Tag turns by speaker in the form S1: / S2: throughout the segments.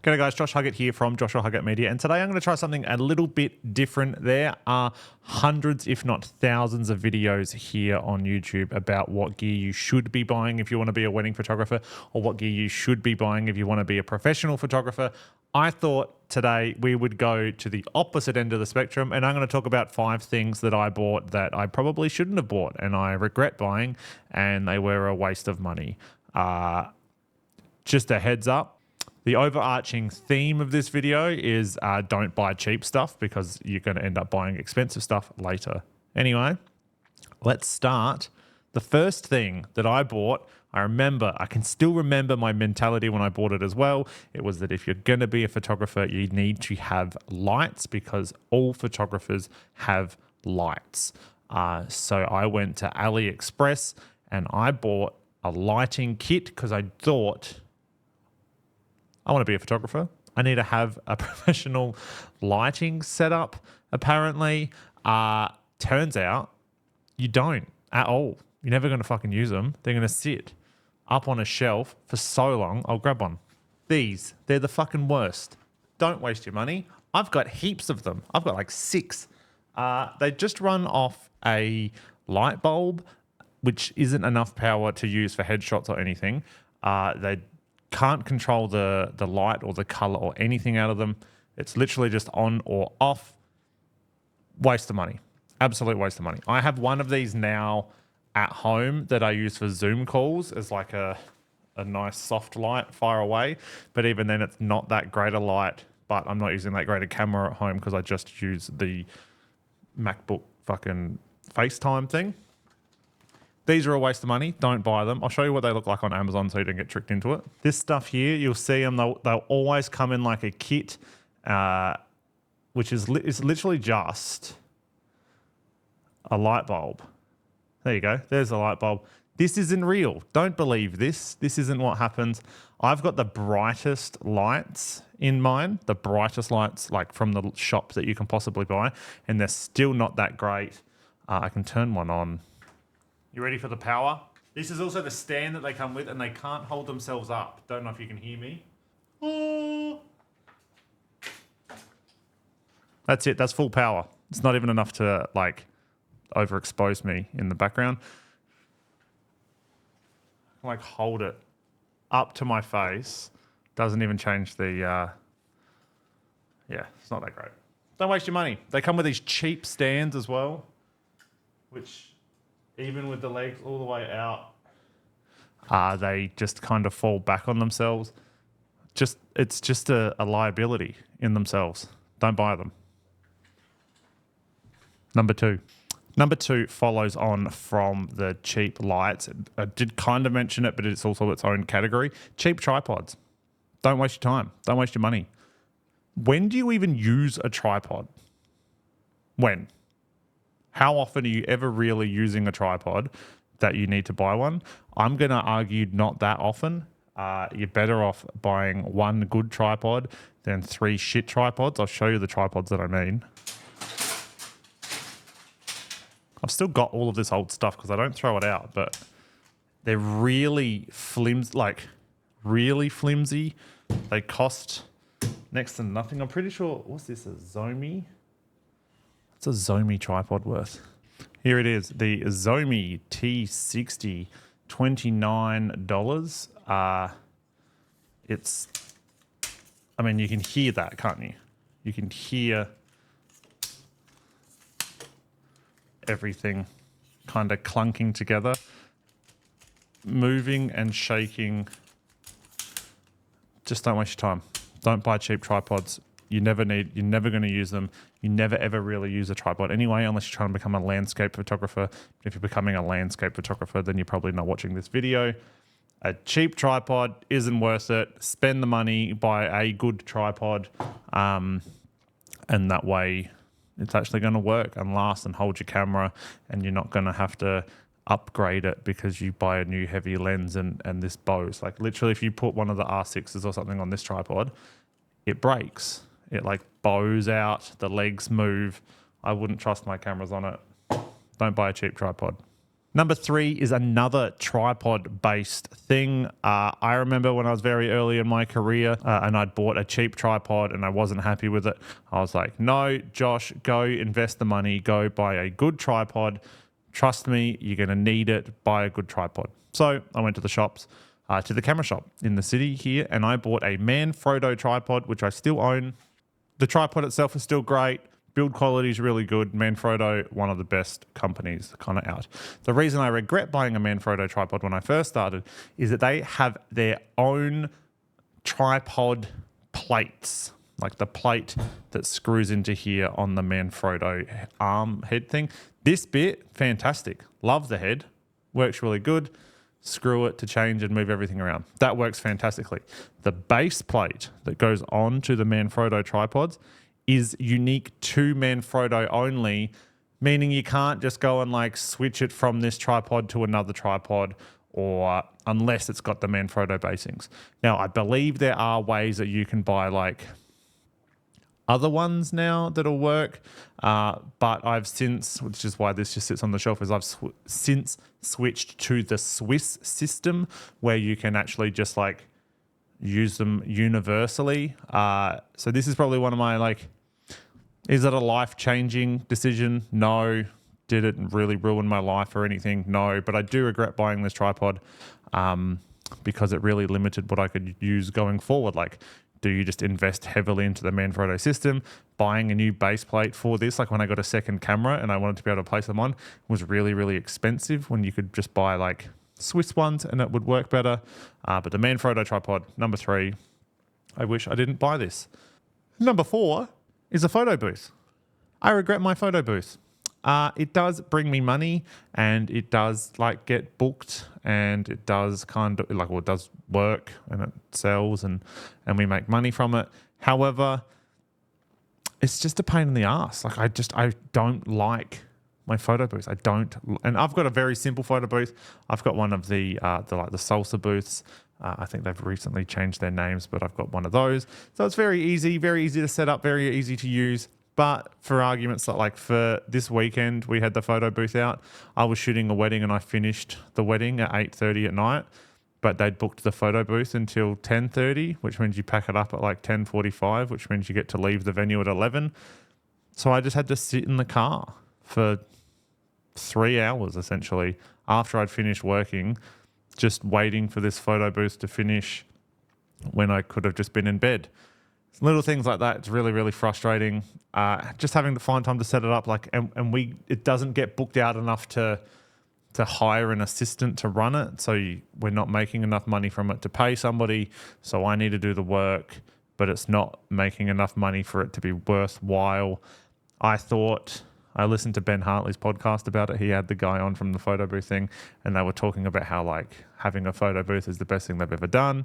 S1: G'day guys, Josh Huggett here from Huggett Media, and today I'm going to try something a little bit different. There are hundreds, if not thousands, of videos here on YouTube about what gear you should be buying if you want to be a wedding photographer, or what gear you should be buying if you want to be a professional photographer. I thought today we would go to the opposite end of the spectrum, and I'm going to talk about 5 things that I bought that I probably shouldn't have bought and I regret buying, and they were a waste of money. Just a heads up. The overarching theme of this video is don't buy cheap stuff because you're going to end up buying expensive stuff later. Anyway, let's start. The first thing that I bought, I can still remember my mentality when I bought it as well. It was that if you're going to be a photographer, you need to have lights because all photographers have lights. So I went to AliExpress and I bought a lighting kit because I thought, I want to be a photographer. I need to have a professional lighting setup, apparently. Turns out you don't at all. You're never going to fucking use them. They're going to sit up on a shelf for so long. I'll grab one. They're the fucking worst. Don't waste your money. I've got heaps of them. I've got like 6. They just run off a light bulb, which isn't enough power to use for headshots or anything. They can't control the light or the color or anything out of them. It's literally just on or off. Waste of money. Absolute waste of money. I have one of these now at home that I use for Zoom calls as like a nice soft light far away. But even then it's not that great a light, but I'm not using that great a camera at home because I just use the MacBook fucking FaceTime thing. These are a waste of money. Don't buy them. I'll show you what they look like on Amazon so you don't get tricked into it. This stuff here, you'll see them. They'll always come in like a kit, which is literally just a light bulb. There you go. There's a light bulb. This isn't real. Don't believe this. This isn't what happens. I've got the brightest lights in mine, the brightest lights like from the shop that you can possibly buy, and they're still not that great. I can turn one on. You ready for the power? This is also the stand that they come with, and they can't hold themselves up. Don't know if you can hear me. Oh. That's it. That's full power. It's not even enough to like overexpose me in the background. I can like hold it up to my face. Doesn't even change the, yeah, it's not that great. Don't waste your money. They come with these cheap stands as well, which even with the legs all the way out, they just kind of fall back on themselves. It's just a liability in themselves. Don't buy them. Number two follows on from the cheap lights. I did kind of mention it, but it's also its own category. Cheap tripods. Don't waste your time. Don't waste your money. When do you even use a tripod? When? How often are you ever really using a tripod that you need to buy one? I'm going to argue not that often. You're better off buying one good tripod than 3 shit tripods. I'll show you the tripods that I mean. I've still got all of this old stuff because I don't throw it out, but they're really flimsy. They cost next to nothing. I'm pretty sure, what's this, a Zomi? What's a Zomi tripod worth? Here it is, the Zomi T60, $29. I mean, you can hear that, can't you? You can hear everything kind of clunking together, moving and shaking. Just don't waste your time. Don't buy cheap tripods. You're never going to use them. You never ever really use a tripod anyway, unless you're trying to become a landscape photographer. If you're becoming a landscape photographer, then you're probably not watching this video. A cheap tripod isn't worth it. Spend the money, buy a good tripod, and that way it's actually going to work and last and hold your camera, and you're not going to have to upgrade it because you buy a new heavy lens and this bows. Like literally, if you put one of the R6s or something on this tripod, it breaks. It like bows out, the legs move. I wouldn't trust my cameras on it. Don't buy a cheap tripod. Number 3 is another tripod-based thing. I remember when I was very early in my career and I'd bought a cheap tripod and I wasn't happy with it. I was like, no, Josh, go invest the money. Go buy a good tripod. Trust me, you're going to need it. Buy a good tripod. So I went to the shops, to the camera shop in the city here, and I bought a Manfrotto tripod, which I still own. The tripod itself is still great. Build quality is really good. Manfrotto, one of the best companies kind of out. The reason I regret buying a Manfrotto tripod when I first started is that they have their own tripod plates, like the plate that screws into here on the Manfrotto arm head thing. This bit, fantastic. Love the head. Works really good. Screw it to change and move everything around. That works fantastically. The base plate that goes on to the Manfrotto tripods is unique to Manfrotto only, meaning you can't just go and like switch it from this tripod to another tripod, or unless it's got the Manfrotto basings. Now, I believe there are ways that you can buy like other ones now that'll work, but I've since, which is why this just sits on the shelf, is I've since switched to the Swiss system where you can actually just like use them universally. So this is probably one of my like, is it a life-changing decision? No. Did it really ruin my life or anything? No. But I do regret buying this tripod because it really limited what I could use going forward. Like, do you just invest heavily into the Manfrotto system? Buying a new base plate for this, like when I got a second camera and I wanted to be able to place them on, was really, really expensive when you could just buy like Swiss ones and it would work better. But the Manfrotto tripod, number 3, I wish I didn't buy this. Number 4 is a photo booth. I regret my photo booth. It does bring me money and it does like get booked and it does kind of like, well, it does work and it sells and we make money from it. However, it's just a pain in the ass. Like I don't like my photo booth. I don't, and I've got a very simple photo booth. I've got one of the salsa booths. I think they've recently changed their names, but I've got one of those. So it's very easy to set up, very easy to use. But for arguments like for this weekend, we had the photo booth out. I was shooting a wedding and I finished the wedding at 8:30 at night, but they'd booked the photo booth until 10:30, which means you pack it up at like 10:45, which means you get to leave the venue at 11. So I just had to sit in the car for 3 hours essentially after I'd finished working, just waiting for this photo booth to finish when I could have just been in bed. Little things like that, it's really, really frustrating. Just having to find time to set it up, like, and it doesn't get booked out enough to hire an assistant to run it. So we're not making enough money from it to pay somebody. So I need to do the work, but it's not making enough money for it to be worthwhile. I listened to Ben Hartley's podcast about it. He had the guy on from the photo booth thing, and they were talking about how like having a photo booth is the best thing they've ever done.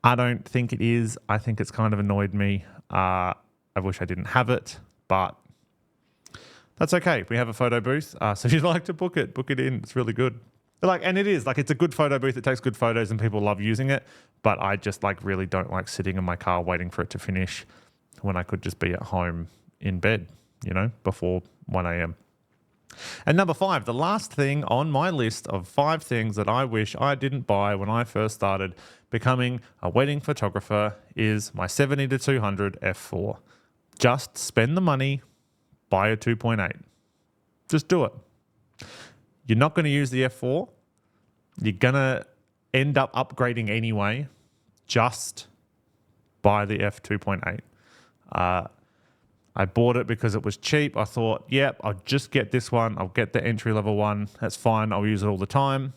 S1: I don't think it is. I think it's kind of annoyed me. I wish I didn't have it, but that's okay. We have a photo booth. So if you'd like to book it in. It's really good. And it is it's a good photo booth. It takes good photos and people love using it. But I just really don't like sitting in my car waiting for it to finish when I could just be at home in bed, before 1 a.m. And number 5, the last thing on my list of 5 things that I wish I didn't buy when I first started becoming a wedding photographer is my 70-200 f4. Just spend the money, buy a 2.8. Just do it. You're not going to use the f4. You're going to end up upgrading anyway. Just buy the f2.8. I bought it because it was cheap. I thought, I'll just get this one. I'll get the entry-level one. That's fine. I'll use it all the time.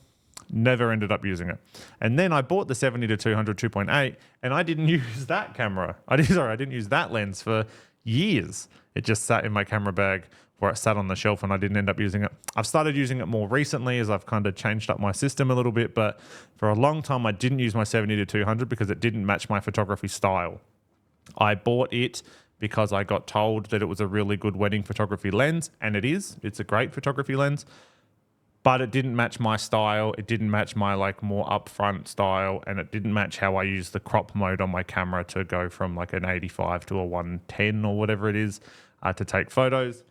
S1: Never ended up using it. And then I bought the 70-200 2.8, and I didn't use that camera. I didn't use that lens for years. It just sat in my camera bag where it sat on the shelf, and I didn't end up using it. I've started using it more recently as I've kind of changed up my system a little bit, but for a long time I didn't use my 70-200 because it didn't match my photography style. I bought it because I got told that it was a really good wedding photography lens, and it is. It's a great photography lens, but it didn't match my style. It didn't match my more upfront style, and it didn't match how I use the crop mode on my camera to go from an 85 to a 110 or whatever it is to take photos.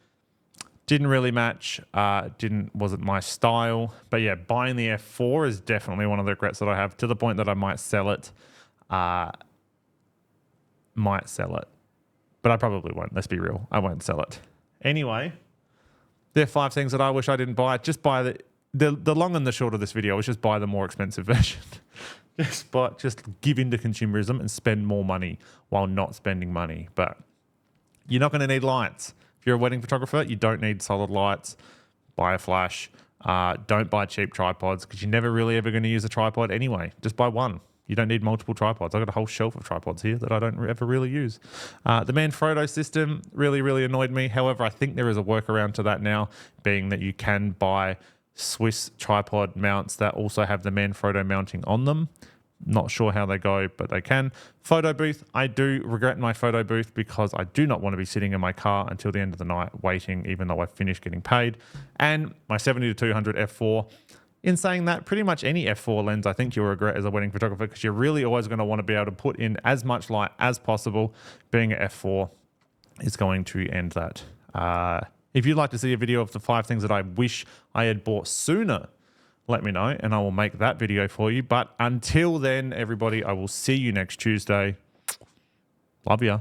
S1: Didn't really match. Wasn't my style. But yeah, buying the F4 is definitely one of the regrets that I have, to the point that I might sell it. But I probably won't. Let's be real. I won't sell it. Anyway, there are 5 things that I wish I didn't buy. Just buy the long and the short of this video is just buy the more expensive version. just give in to consumerism and spend more money while not spending money. But you're not going to need lights. If you're a wedding photographer, you don't need solid lights. Buy a flash. Don't buy cheap tripods, because you're never really ever going to use a tripod anyway. Just buy one. You don't need multiple tripods. I've got a whole shelf of tripods here that I don't ever really use. The Manfrotto system really, really annoyed me. However, I think there is a workaround to that now, being that you can buy Swiss tripod mounts that also have the Manfrotto mounting on them. Not sure how they go, but they can. Photo booth. I do regret my photo booth, because I do not want to be sitting in my car until the end of the night waiting, even though I've finished getting paid. And my 70-200 f4. In saying that, pretty much any f4 lens I think you'll regret as a wedding photographer, because you're really always going to want to be able to put in as much light as possible. Being an f4 is going to end that. If you'd like to see a video of the 5 things that I wish I had bought sooner, let me know and I will make that video for you. But until then, everybody, I will see you next Tuesday. Love ya.